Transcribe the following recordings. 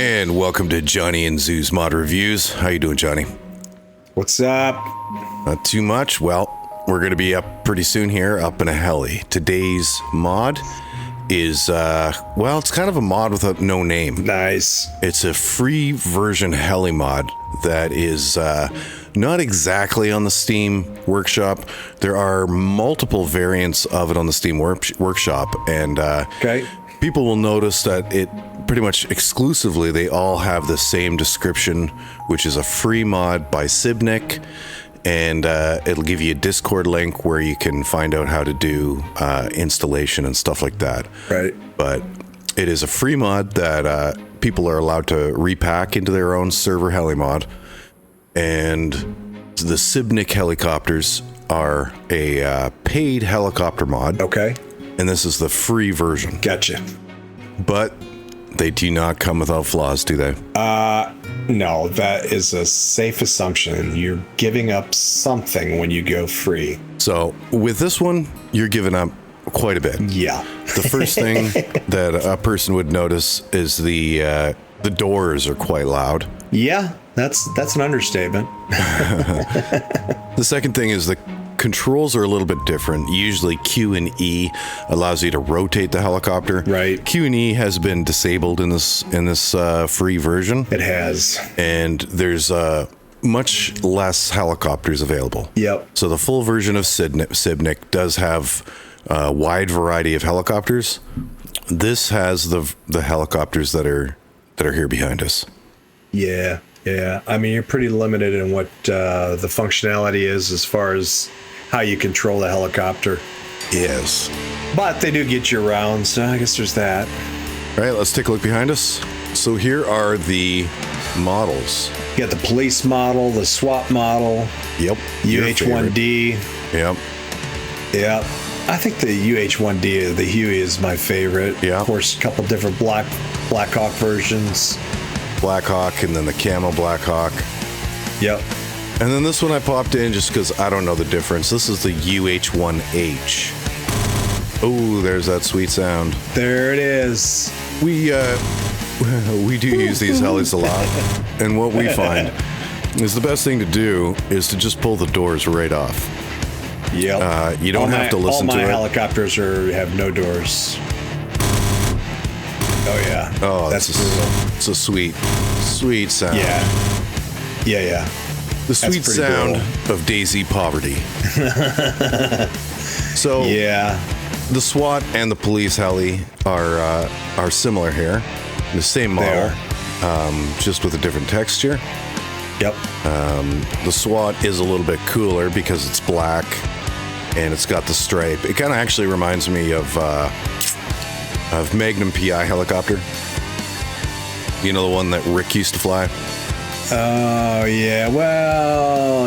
And welcome to Johnny and DayZ Mod Reviews. How you doing, Johnny? What's up? Not too much. Well, we're going to be up pretty soon here, up in a heli. Today's mod is, it's kind of a mod with no name. Nice. It's a free version heli mod that is not exactly on the Steam Workshop. There are multiple variants of it on the Steam Workshop, and people will notice that it pretty much exclusively, they all have the same description, which is a free mod by SibNic, and it'll give you a Discord link where you can find out how to do installation and stuff like that. Right. But it is a free mod that people are allowed to repack into their own server heli mod, and the SibNic helicopters are a paid helicopter mod. Okay. And this is the free version. Gotcha. But they do not come without flaws, do they? No, that is a safe assumption. You're giving up something when you go free. So with this one, you're giving up quite a bit. Yeah. The first thing that a person would notice is the doors are quite loud. Yeah, that's an understatement. The second thing is the controls are a little bit different. Usually Q and E allows you to rotate the helicopter. Right. Q and E has been disabled in this free version. It has. And there's much less helicopters available. Yep. So the full version of SibNic does have a wide variety of helicopters. This has the helicopters that are here behind us. Yeah. I mean, you're pretty limited in what the functionality is as far as how you control the helicopter. Yes. But they do get you around, so I guess there's that. All right, let's take a look behind us. So here are the models. You got the police model, the SWAT model. Yep. UH-1D. Yep. Yep. I think the UH-1D, the Huey, is my favorite. Yeah. Of course, a couple different Black Hawk versions. Black Hawk and then the camo Black Hawk. Yep. And then this one I popped in just because I don't know the difference. This is the UH-1H. Oh, there's that sweet sound. There it is. We do use these helis a lot, and what we find is the best thing to do is to just pull the doors right off. Yep. You don't have to listen to it. All my helicopters have no doors. Oh yeah. Oh, that's brutal. It's a sweet sound. Yeah. The sweet sound of DayZ poverty. So yeah, the SWAT and the police heli are similar here, the same model, just with a different texture. Yep. The SWAT is a little bit cooler because it's black and it's got the stripe. It kind of actually reminds me of Magnum PI helicopter. You know, the one that Rick used to fly? Oh, yeah. Well,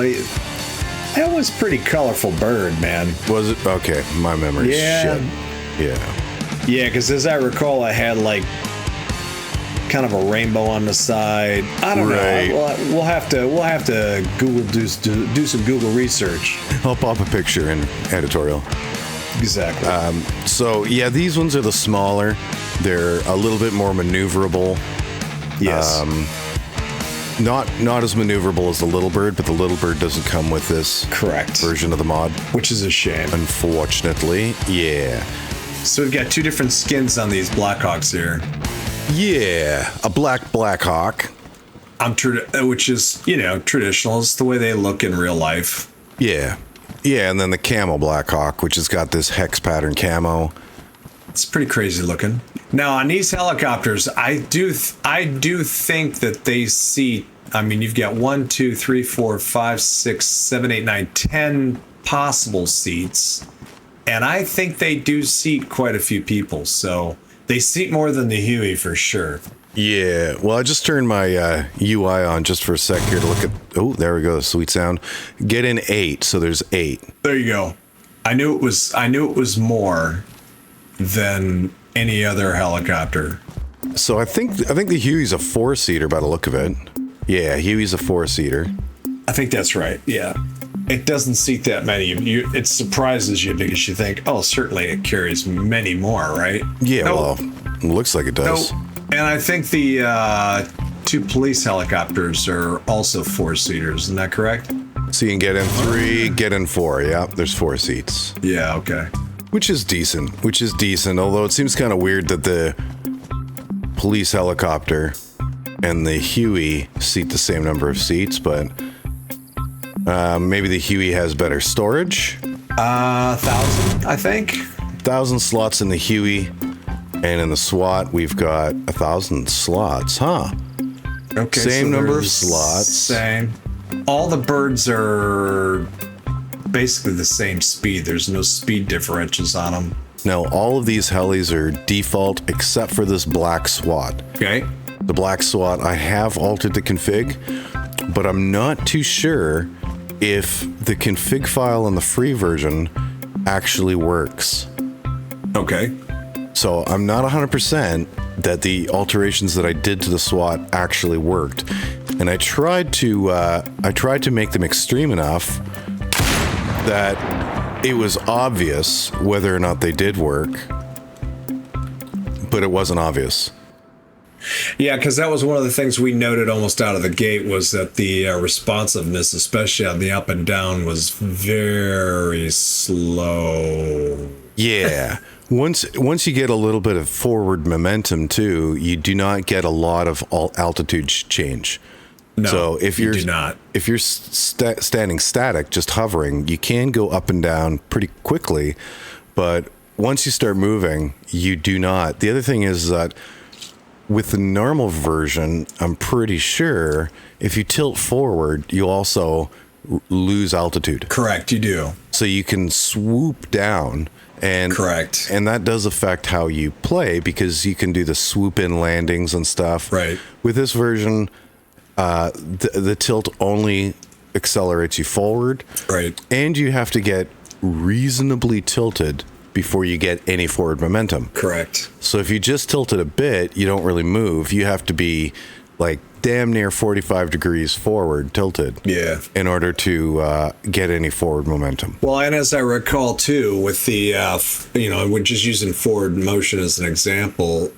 that was a pretty colorful bird, man. Was it? Okay, my memory's shit. Yeah, because as I recall, I had like kind of a rainbow on the side. I don't know. We'll have to Google do some Google research. I'll pop a picture in editorial. Exactly. So yeah, these ones are the smaller. They're a little bit more maneuverable. Yes. Not as maneuverable as the Little Bird, but the Little Bird doesn't come with this version of the mod, which is a shame. Unfortunately, yeah. So we've got two different skins on these Blackhawks here. Yeah, a Black Hawk. Which is, traditional. It's the way they look in real life. Yeah, and then the camo Black Hawk, which has got this hex pattern camo. It's pretty crazy looking. Now on these helicopters, I do think that they seat. I mean, you've got 1, 2, 3, 4, 5, 6, 7, 8, 9, 10 possible seats, and I think they do seat quite a few people. So they seat more than the Huey for sure. Yeah. Well, I just turned my UI on just for a sec here to look at. Oh, there we go. Sweet sound. Get in 8. So there's 8. There you go. I knew it was more than any other helicopter. So I think the Huey's a 4-seater by the look of it. Yeah, Huey's a 4-seater. I think that's right. Yeah. It doesn't seat that many. It surprises you because you think, oh, certainly it carries many more, right? Yeah, well, it looks like it does. And I think the 2 police helicopters are also 4-seaters. Isn't that correct? So you can get in 3, get in 4. Yeah, there's 4 seats. Yeah, okay. Which is decent. Although it seems kind of weird that the police helicopter and the Huey seat the same number of seats, but maybe the Huey has better storage. 1,000, I think. 1,000 slots in the Huey, and in the SWAT we've got 1,000 slots, huh? Okay. Same so number of slots. Same. All the birds are basically the same speed. There's no speed differentials on them. Now, all of these helis are default except for this black SWAT. Okay. The black SWAT, I have altered the config, but I'm not too sure if the config file in the free version actually works. Okay. So I'm not 100% that the alterations that I did to the SWAT actually worked. And I tried to make them extreme enough that it was obvious whether or not they did work, but it wasn't obvious. Yeah, because that was one of the things we noted almost out of the gate was that the responsiveness, especially on the up and down, was very slow. Yeah. Once you get a little bit of forward momentum too, you do not get a lot of altitude change. No, so if you do not. If you're standing static, just hovering, you can go up and down pretty quickly, but once you start moving, you do not. The other thing is that with the normal version, I'm pretty sure if you tilt forward, you also lose altitude. Correct, you do. So you can swoop down. And correct. And that does affect how you play because you can do the swoop in landings and stuff. Right. With this version, the tilt only accelerates you forward. Right. And you have to get reasonably tilted before you get any forward momentum. Correct. So if you just tilt it a bit, you don't really move. You have to be like damn near 45 degrees forward tilted. Yeah. In order to get any forward momentum. Well, and as I recall too, with the we're just using forward motion as an example.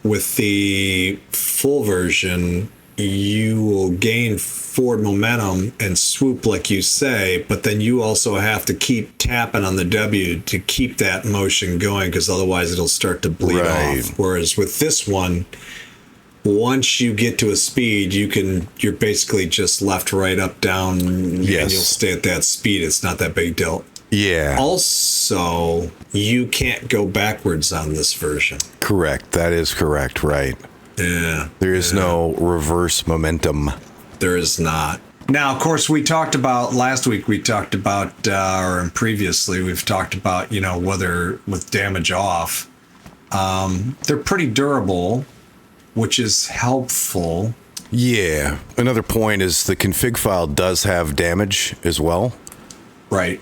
With the full version, you will gain forward momentum and swoop like you say, but then you also have to keep tapping on the W to keep that motion going because otherwise it'll start to bleed off. Whereas with this one, once you get to a speed, you're basically just left, right, up, down, and you'll stay at that speed. It's not that big deal. Yeah. Also, you can't go backwards on this version. Correct. That is correct. Right. Yeah. There is no reverse momentum. There is not. Now, of course, we talked about last week, or previously, we've talked about, whether with damage off, they're pretty durable, which is helpful. Yeah. Another point is the config file does have damage as well. Right.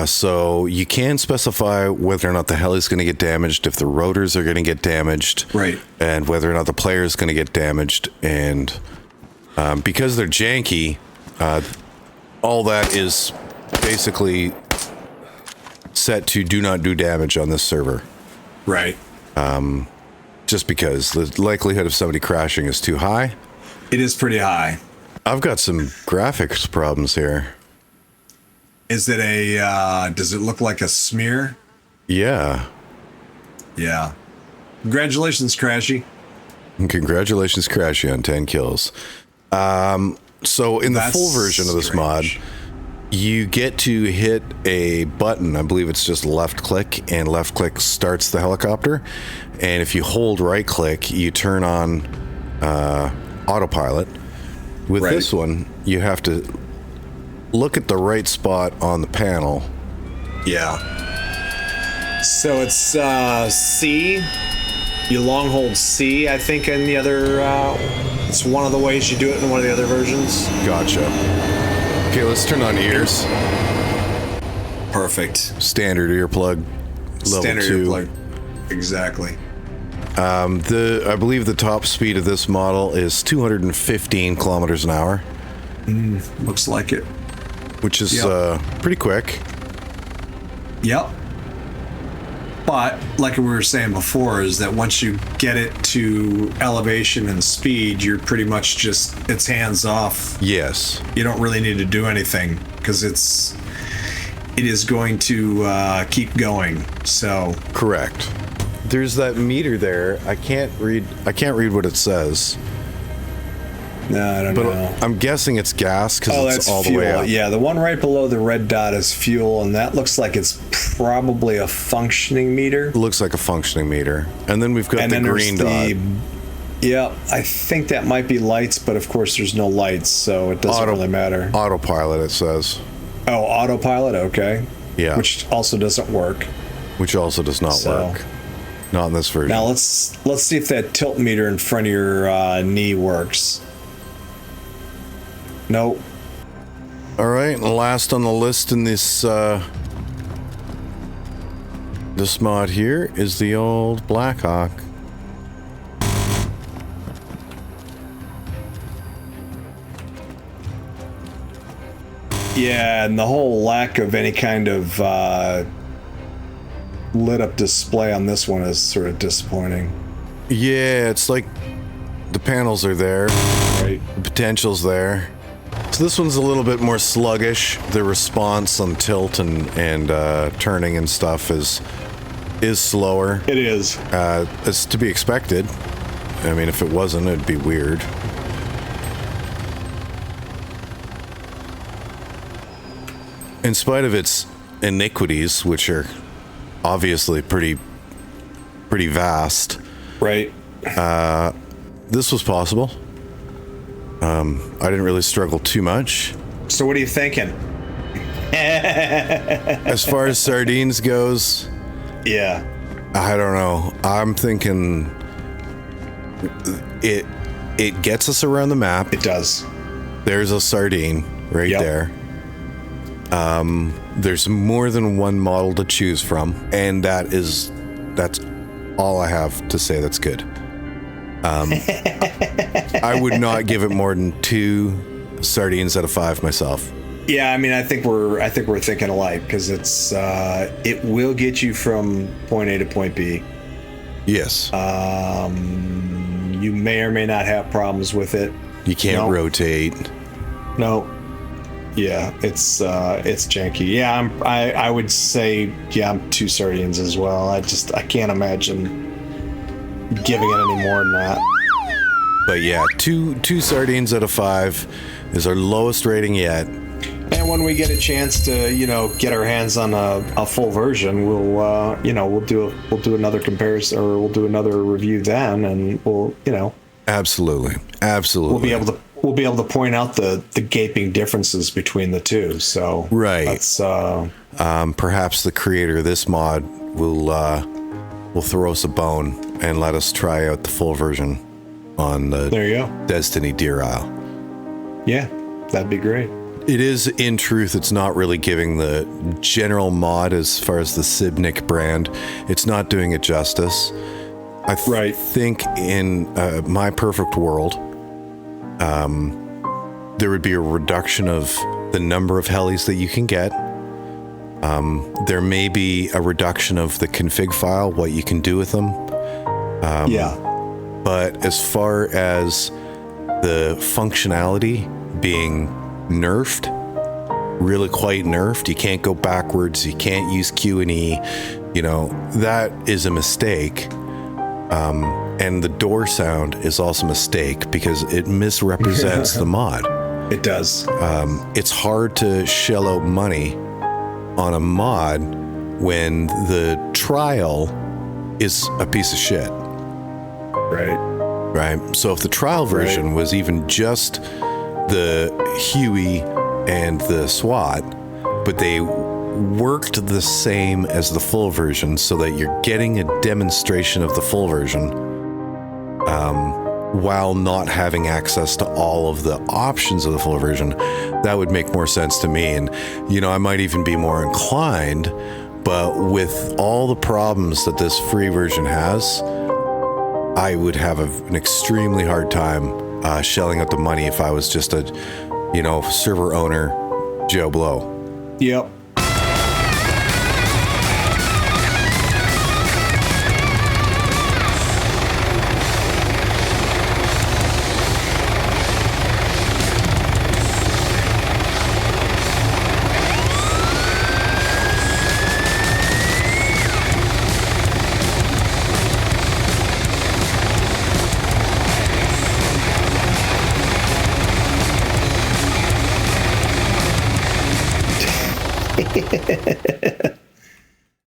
So you can specify whether or not the heli is going to get damaged, if the rotors are going to get damaged, right, and whether or not the player is going to get damaged. And because they're janky, all that is basically set to do not do damage on this server. Right. Just because the likelihood of somebody crashing is too high. It is pretty high. I've got some graphics problems here. Is it does it look like a smear? Yeah. Yeah. Congratulations, Crashy. And congratulations, Crashy, on 10 kills. So in the full version of this mod, you get to hit a button. I believe it's just left click, and left click starts the helicopter. And if you hold right click, you turn on autopilot. With this one, you have to look at the right spot on the panel. Yeah. So it's C. You long hold C, I think, in the other. It's one of the ways you do it in one of the other versions. Gotcha. Okay, let's turn on ears. Perfect. Standard earplug. Level Standard 2. earplug. Exactly. I believe the top speed of this model is 215 kilometers an hour. Looks like it. Which is pretty quick. Yep. But like we were saying before, is that once you get it to elevation and speed, you're pretty much just, it's hands off. Yes. You don't really need to do anything because it is going to keep going. So correct. There's that meter there. I can't read what it says. No, I don't know. I'm guessing it's gas because it's all fuel. the way up. Yeah, the one right below the red dot is fuel, and that looks like it's probably a functioning meter. It looks like a functioning meter. And then we've got the green dot. Yeah, I think that might be lights, but of course there's no lights, so it doesn't really matter. Autopilot, it says. Oh, autopilot, okay. Yeah. Which also doesn't work. Which also does not work. Not in this version. Now let's see if that tilt meter in front of your knee works. Nope. All right, and last on the list in this this mod here is the old Blackhawk. Yeah, and the whole lack of any kind of lit up display on this one is sort of disappointing. Yeah, it's like the panels are there. Right. The potential's there. So this one's a little bit more sluggish. The response on tilt and turning and stuff is slower. It is. It's to be expected. I mean, if it wasn't, it'd be weird. In spite of its iniquities, which are obviously pretty vast. Right. This was possible. I didn't really struggle too much. So what are you thinking? As far as sardines goes, yeah, I don't know. I'm thinking it gets us around the map. It does. There's a sardine right there. There's more than one model to choose from, and that's all I have to say that's good. I would not give it more than 2 sardines out of 5 myself. Yeah, I mean, I think we're thinking alike because it will get you from point A to point B. Yes. You may or may not have problems with it. You can't rotate. No. Yeah, it's janky. Yeah, I would say I'm 2 sardines as well. I can't imagine giving it any more than that. But yeah, two sardines out of 5 is our lowest rating yet. And when we get a chance to, get our hands on a full version, we'll do another comparison, or we'll do another review then, and we'll. Absolutely. We'll be able to point out the gaping differences between the two. So right. That's perhaps the creator of this mod will throw us a bone and let us try out the full version on the there you go. Destiny Deer Isle. Yeah, that'd be great. It is, in truth, it's not really giving the general mod as far as the SibNic brand. It's not doing it justice. I think in my perfect world, there would be a reduction of the number of helis that you can get. There may be a reduction of the config file, what you can do with them. But as far as the functionality being nerfed, really quite nerfed, you can't go backwards, you can't use Q and E, that is a mistake. And the door sound is also a mistake because it misrepresents the mod. It does. It's hard to shell out money on a mod when the trial is a piece of shit. Right. So if the trial version was even just the Huey and the SWAT, but they worked the same as the full version so that you're getting a demonstration of the full version while not having access to all of the options of the full version, that would make more sense to me. And, I might even be more inclined, but with all the problems that this free version has, I would have an extremely hard time shelling out the money if I was just a, server owner, Joe Blow. Yep.